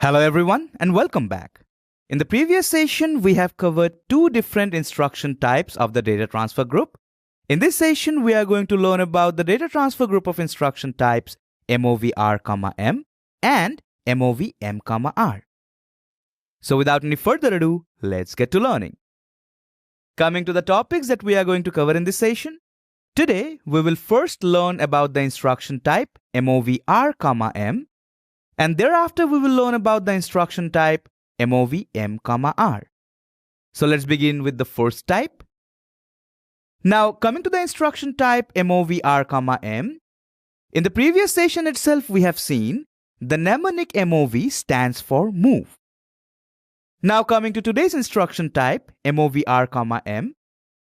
Hello everyone and welcome back. In the previous session, we have covered two different instruction types of the data transfer group. In this session, we are going to learn about the data transfer group of instruction types MOV R(M) and MOV M(R). So without any further ado, let's get to learning. Coming to the topics that we are going to cover in this session, today we will first learn about the instruction type MOV R(M), and thereafter we will learn about the instruction type MOV M(R). So let's begin with the first type. Now coming to the instruction type MOV R(M), in the previous session itself we have seen the mnemonic MOV stands for move. Now coming to today's instruction type MOV R(M),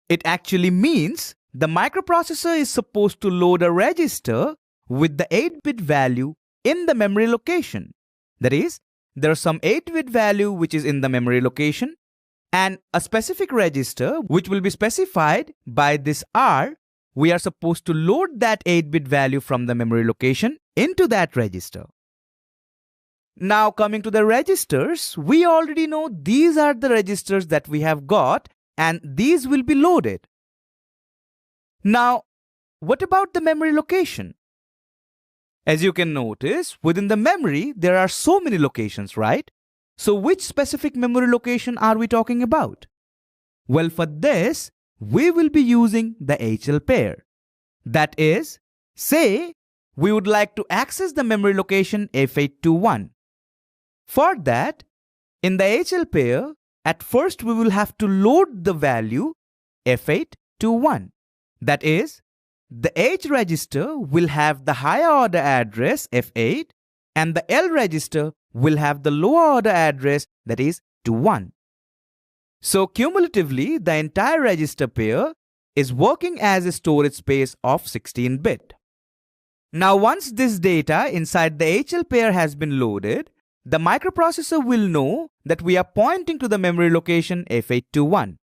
it actually means the microprocessor is supposed to load a register with the 8-bit value in the memory location. That is, there is some 8-bit value which is in the memory location and a specific register which will be specified by this R. We are supposed to load that 8-bit value from the memory location into that register. Now coming to the registers, we already know these are the registers that we have got and these will be loaded. Now, what about the memory location? As you can notice, within the memory, there are so many locations, right? So which specific memory location are we talking about? Well, for this, we will be using the HL pair. That is, say, we would like to access the memory location F821. For that, in the HL pair, at first we will have to load the value F821. That is, the H register will have the higher order address F8 and the L register will have the lower order address, that is 21. So cumulatively, the entire register pair is working as a storage space of 16-bit. Now once this data inside the HL pair has been loaded, the microprocessor will know that we are pointing to the memory location F821.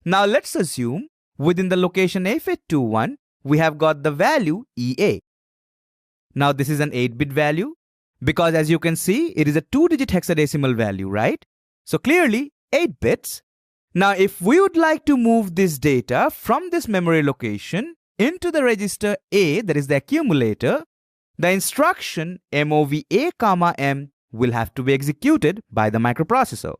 Now let's assume within the location F821, we have got the value EA. Now this is an 8-bit value because as you can see, it is a 2-digit hexadecimal value, right? So clearly 8 bits. Now if we would like to move this data from this memory location into the register A, that is the accumulator, the instruction MOV A(M) will have to be executed by the microprocessor.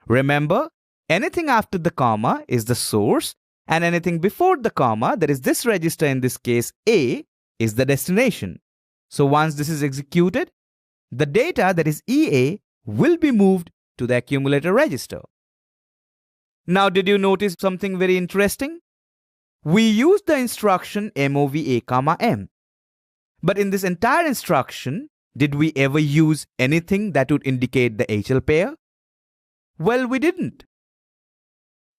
Remember, anything after the comma is the source and anything before the comma, that is this register in this case A, is the destination. So once this is executed, the data, that is EA, will be moved to the accumulator register. Now did you notice something very interesting? We used the instruction MOV A(M). But in this entire instruction, did we ever use anything that would indicate the HL pair? Well, we didn't.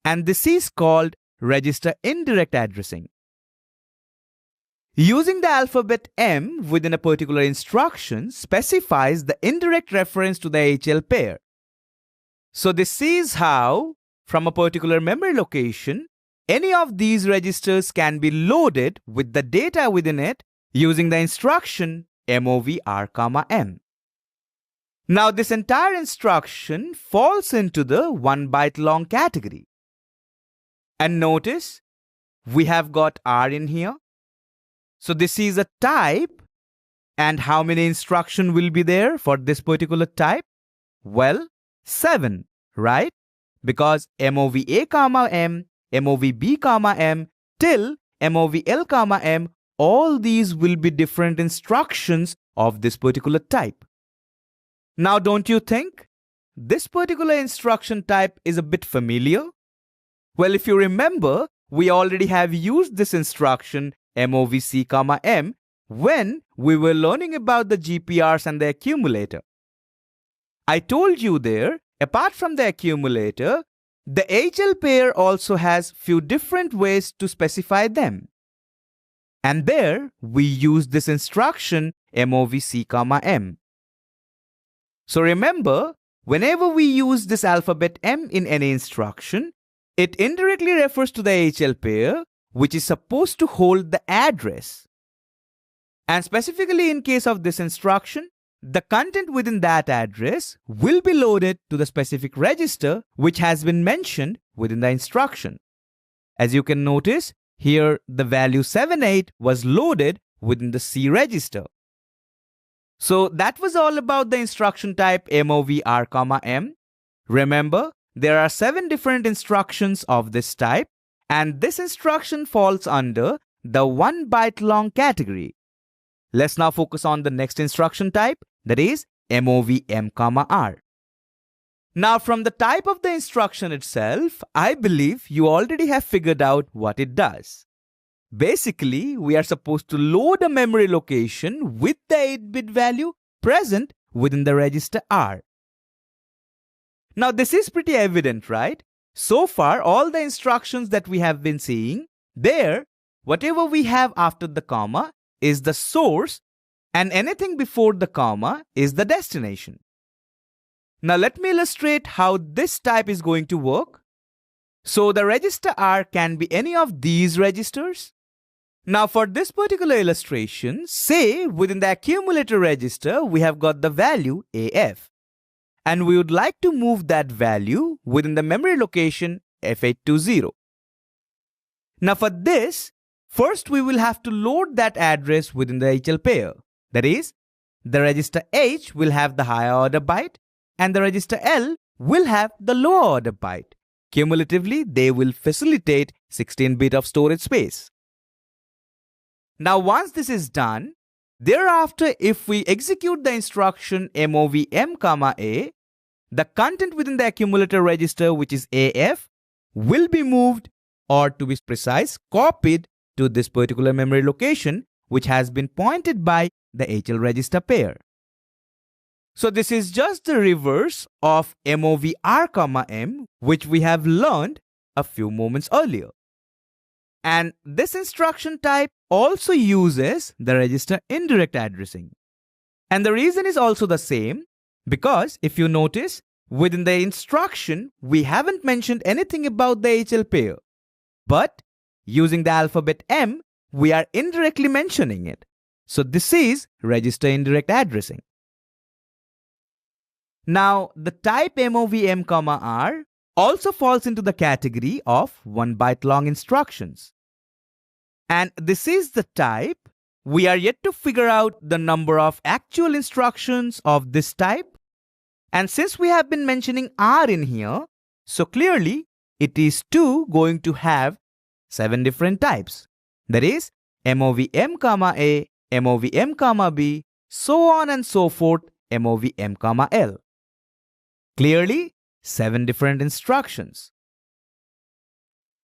And this is called register indirect addressing. Using the alphabet M within a particular instruction specifies the indirect reference to the HL pair. So this is how, from a particular memory location, any of these registers can be loaded with the data within it using the instruction MOV R(M). Now this entire instruction falls into the 1-byte long category. And notice, we have got R in here. So this is a type. And how many instructions will be there for this particular type? Well, 7, right? Because MOV A(M), MOV B(M) till MOV L(M), all these will be different instructions of this particular type. Now don't you think this particular instruction type is a bit familiar? Well, if you remember, we already have used this instruction MOV C(M) when we were learning about the GPRs and the accumulator. I told you there, apart from the accumulator, the HL pair also has few different ways to specify them. And there, we use this instruction MOV C(M). So remember, whenever we use this alphabet M in any instruction, it indirectly refers to the HL pair, which is supposed to hold the address. And specifically in case of this instruction, the content within that address will be loaded to the specific register which has been mentioned within the instruction. As you can notice, here the value 78 was loaded within the C register. So that was all about the instruction type MOV R, M. Remember, there are 7 different instructions of this type, and this instruction falls under the 1 byte long category. Let's now focus on the next instruction type, that is MOV M, R. Now from the type of the instruction itself, I believe you already have figured out what it does. Basically, we are supposed to load a memory location with the 8-bit value present within the register R. Now this is pretty evident, right? So far, all the instructions that we have been seeing, there, whatever we have after the comma is the source, and anything before the comma is the destination. Now let me illustrate how this type is going to work. So the register R can be any of these registers. Now for this particular illustration, say within the accumulator register, we have got the value AF. And we would like to move that value within the memory location F820. Now for this, first we will have to load that address within the HL pair. That is, the register H will have the higher order byte and the register L will have the lower order byte. Cumulatively, they will facilitate 16-bit of storage space. Now once this is done, thereafter if we execute the instruction MOV M, A, the content within the accumulator register, which is AF, will be moved, or to be precise, copied to this particular memory location which has been pointed by the HL register pair. So this is just the reverse of MOV R, M, which we have learned a few moments earlier. And this instruction type also uses the register indirect addressing. And the reason is also the same, because if you notice, within the instruction, we haven't mentioned anything about the HL pair. But using the alphabet M, we are indirectly mentioning it. So this is register indirect addressing. Now, the type MOV M, R also falls into the category of 1 byte long instructions. And this is the type. We are yet to figure out the number of actual instructions of this type. And since we have been mentioning R in here, so clearly it is too going to have 7 different types. That is MOV M, A, MOV M, B, so on and so forth, MOV M, L. Clearly, 7 different instructions.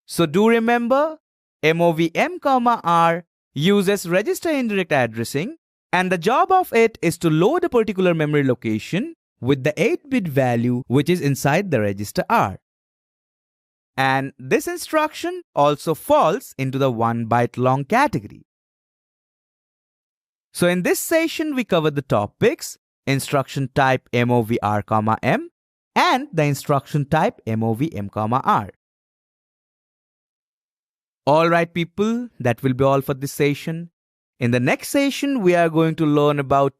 So do remember, MOV M, R uses register indirect addressing, and the job of it is to load a particular memory location with the 8-bit value which is inside the register R. And this instruction also falls into the 1 byte long category. So in this session, we covered the topics instruction type MOV R, M and the instruction type MOV M, R. Alright people, that will be all for this session. In the next session, we are going to learn about